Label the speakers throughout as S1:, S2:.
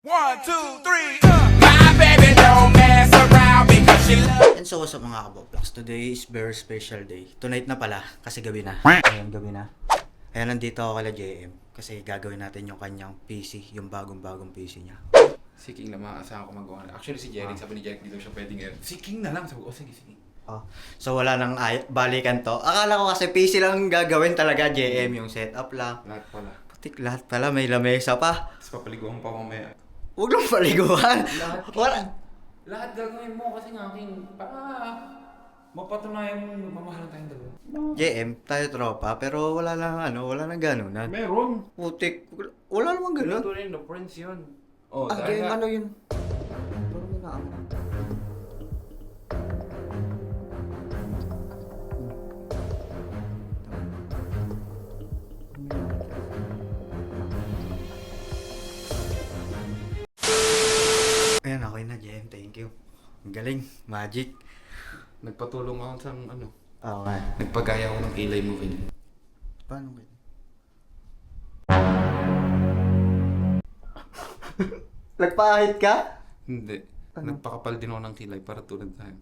S1: 1, 2, 3, My baby don't mess around because she loves.
S2: And so what's up mga kaboblogs? Today is very special day. Tonight na pala kasi gabi na. Ayan, gabi na. Ayan, nandito ako kala JM kasi gagawin natin yung kanyang PC, yung bagong PC niya.
S3: Si King lang maasahan ko magawa na. Actually si Jeric, sabi ni Jeric dito siya pwedeng ngayon. Si King na lang, sabi ko, sige.
S2: Oh. So wala nang balikan to. Akala ko kasi PC lang gagawin talaga JM, yung setup lang.
S3: Lahat pala.
S2: Putik lahat pala, may lamesa pa.
S3: Tapos papaliguan pa mamaya.
S2: Huwag lang paliguan.
S3: Lahat gagawin mo kasi nga King, para mapatunayan mo mamahalan tayong dalawa.
S2: JM, tayo tropa, pero wala nang ganunan.
S3: Meron.
S2: Putik, wala namang ganun.
S3: Ito rin, no friends yun. Oh,
S2: JM, ano yun? Parang may naano. Ayan, okay na, JM. Thank you. Ang galing. Magic.
S3: Nagpatulong ako sa ano.
S2: Okay.
S3: Nagpagaya ako ng kilay mo King.
S2: Paano kayo? Nagpahit ka?
S3: Hindi.
S2: Ano?
S3: Nagpakapal din ako ng kilay para tulad tayo.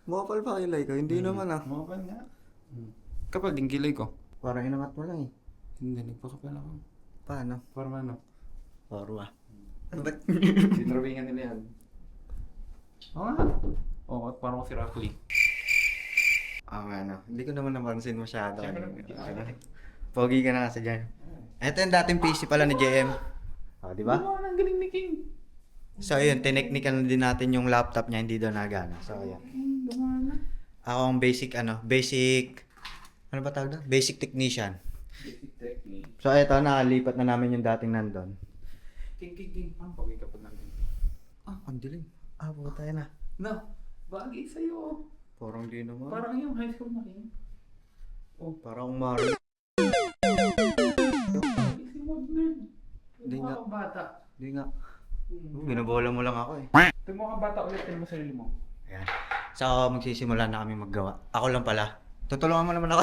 S2: Makapal pa kilay ko? Hindi naman ah.
S3: Mapal nga. Kapal din kilay ko.
S2: Parang inangat mo lang eh.
S3: Hindi, nagpakapal ako.
S2: Paano?
S3: Para ano?
S2: Parwa. Ano ba?
S3: Sinrabingan nila yan. Oo nga. Oo, parang ako si Rockley.
S2: Ano. Hindi ko naman napansin masyado.
S3: Siyempre.
S2: Pogi ka na kasi dyan. Ito yung dating PC pala ni JM. Di ba?
S3: Oo, ang galing ni King.
S2: So ayun, tineknikan na din natin yung laptop niya, hindi daw nagana. So ayun. Ako ang basic, ano ba tawag doon? Basic technician.
S3: Basic technique.
S2: So eto, nakalipat na namin yung dating nandun.
S3: King. Ang pagay ka pa namin.
S2: Ang dilim. Buka tayo na.
S3: No, bagay sa'yo.
S2: Parang di naman.
S3: Parang yung high school na King.
S2: Parang Mario.
S3: Easy mode nerd.
S2: Hindi nga.
S3: Tingmo ka bata.
S2: Hindi nga. Binabola mo lang ako eh.
S3: Tingmo ka bata ulit. Tingmo mo sarili mo.
S2: Ayan. So magsisimula na kami maggawa. Ako lang pala. Tutulungan mo naman ako.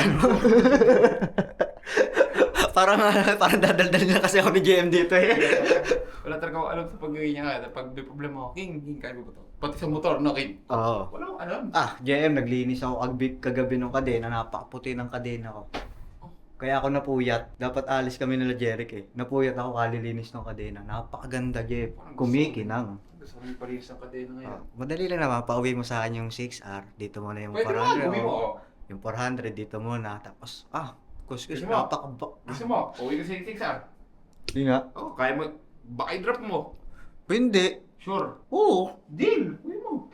S2: parang dadaldal na kasi ako ni JM dito eh.
S3: Wala talaga ako alam sa pag-gawin niya. Pag may problema ako, King, kaya mo ba ito? Pati sa motor, no King?
S2: Oo.
S3: Wala akong alam.
S2: JM, naglinis ako kagabi ng kadena. Napakaputi ng kadena ko. Kaya ako napuyat. Dapat alis kami nila Jeric eh. Napuyat ako kalilinis ng kadena. Napakaganda, Jeff. Kumikinang.
S3: Gusto ko yung parinis ng kadena ngayon.
S2: Madali lang naman. Pauwi mo sa akin yung 6R. Dito mo na yung
S3: Pwede
S2: 400.
S3: mo, uwi mo.
S2: Yung 400 dito muna. Tapos, kuskus.
S3: Gusto mo?
S2: Napakabak.
S3: Gusto mo? Uwi ka sa 6R.
S2: Hindi nga.
S3: Oo, kaya mo. Baka i-drop mo.
S2: Hindi.
S3: Sure.
S2: Oo.
S3: Deal! Uwi mo.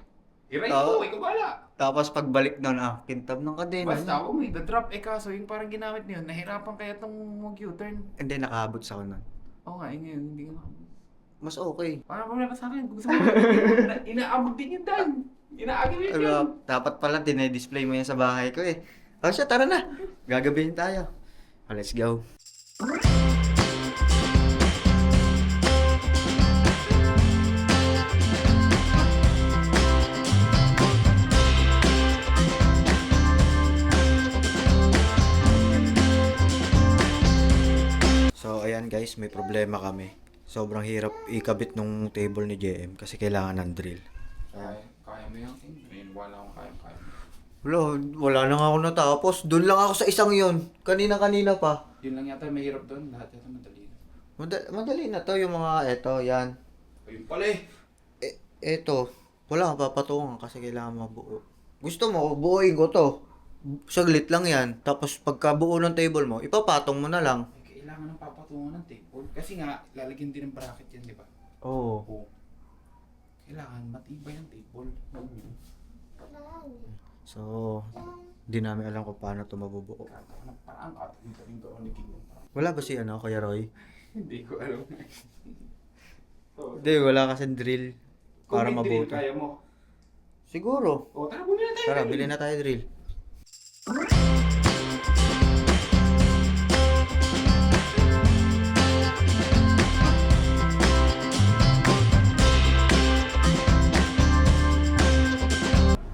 S3: I-ride
S2: Oo.
S3: mo, ikaw bala.
S2: Tapos pagbalik nun, kintab ng kadena.
S3: Basta ako mo, i-drop. Kaso yung parang ginamit niyo, nahirapan kaya itong mag-U-turn.
S2: Hindi, nakaabot sa ako nun.
S3: Oo nga, ngayon, hindi ko nakabot.
S2: Mas okay.
S3: Parang problema sa akin. Kung gusto mo, inaabot din yun dahil. Inaagin yun yun.
S2: Dapat pala, dinedisplay mo yan sa bahay ko eh. Siya, tara na. Gagabihin tayo. Let's go. So ayan guys, may problema kami. Sobrang hirap ikabit nung table ni JM kasi kailangan ng drill.
S3: Kaya mo yan, King. Ngayon, wala akong kaya mo.
S2: Wala na nga ako natapos. Doon lang ako sa isang yon. Kanina pa.
S3: Yun lang yata yung mahirap doon. Lahat yata madali na.
S2: Madali na to yung mga yan.
S3: Ayun pala eh.
S2: Eto, wala kang papatungan kasi kailangan mabuo. Gusto mo, buuin ko to. Saglit lang yan. Tapos pagkabuo ng table mo, ipapatong mo na lang.
S3: Ay, kailangan ng papatungan ng table. Kasi nga, lalagyan din ng bracket yan, di ba?
S2: Oo.
S3: Oo. Kailangan matibay ang table.
S2: So, di namin alam kung paano to mabubuo.
S3: Kaya ng parang dito ako ni King.
S2: Wala ba si Kuya Roy?
S3: Hindi ko alam.
S2: Hindi, wala kasi drill para
S3: Kung may drill,
S2: mabuto.
S3: kaya mo.
S2: Siguro.
S3: O, tara, bumili na tayo.
S2: Tara, bilhin na tayo drill.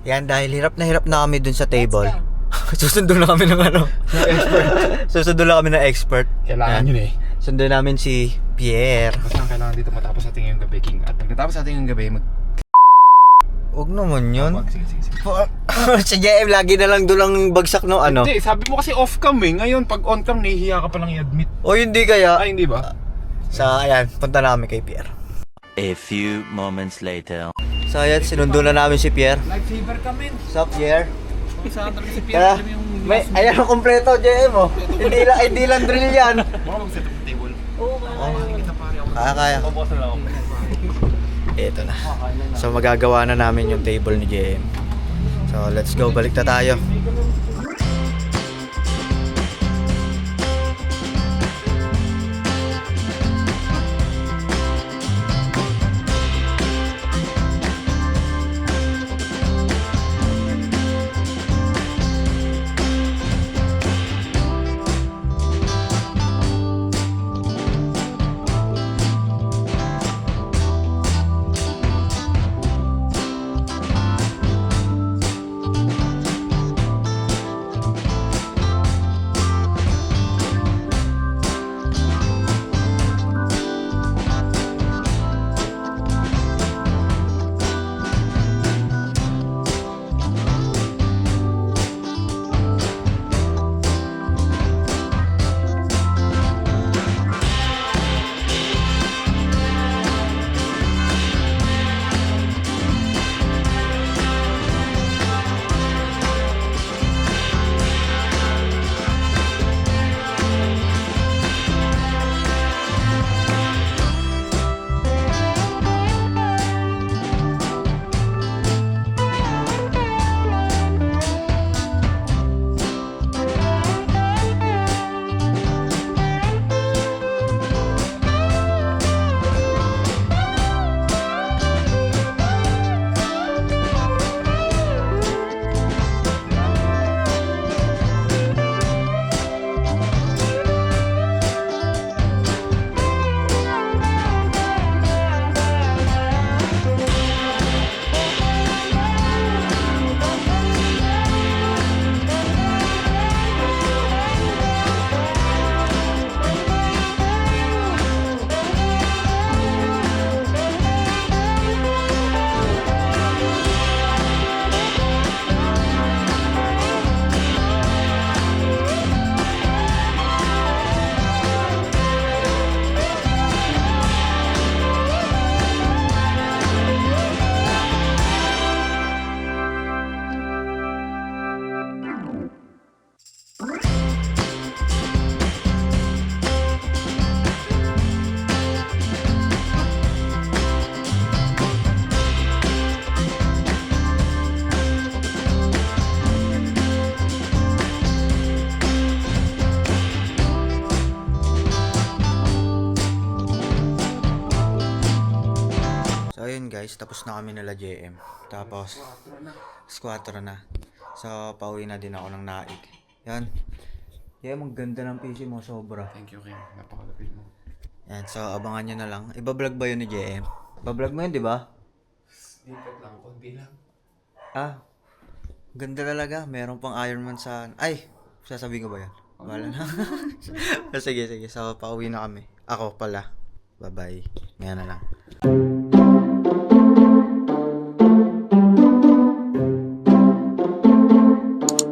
S2: Yan, dahil hirap na kami dun sa table. Susundo na kami ng expert. Susundo na kami ng expert.
S3: Kailangan
S2: Yan.
S3: yun eh.
S2: Sundan namin si Pierre.
S3: Basta ang kailangan dito matapos ating ngayong gabi, King. At pagkatapos ating ngayong gabi,
S2: Huwag naman yun.
S3: Sige.
S2: Si JM lagi na lang doon ang bagsak no ano.
S3: Hindi, sabi mo kasi off cam eh. Ngayon, pag on cam, nahihiya ka palang i-admit.
S2: O hindi kaya.
S3: Ay, hindi ba?
S2: Sa ayan, punta namin kay Pierre.
S4: A few moments later.
S2: So ayan, sinundo na namin si Pierre.
S3: Lifesaver kami.
S2: Sup Pierre?
S3: Kung saan talaga si
S2: Kaya,
S3: Pierre, alam yung
S2: may, ayan ang kompleto JM oh. Hindi lang drill yan.
S3: Baka mag-set up ng table. Oo, makikita pare ako.
S2: Kaya.
S3: Pabukas na lang ako.
S2: Ito na. So magagawa na namin yung table ni JM. So let's go, balik na tayo. Ayun guys, tapos na kami nila JM. Tapos, squatter na. So, pauwi na din ako ng naig. Yan. JM, ang ganda ng PC mo, sobra.
S3: Thank you, King. Napakalapit mo.
S2: Yan, so abangan nyo na lang. Iba-vlog ba yun ni JM? Iba-vlog mo yun, di ba?
S3: Snippet lang, konti lang.
S2: Ah, ganda talaga. Meron pang Iron Man sa... Ay, sasabihin ko ba yan? Wala na. Sige. So, pauwi na kami. Ako pala. Bye-bye. Ngayon na lang.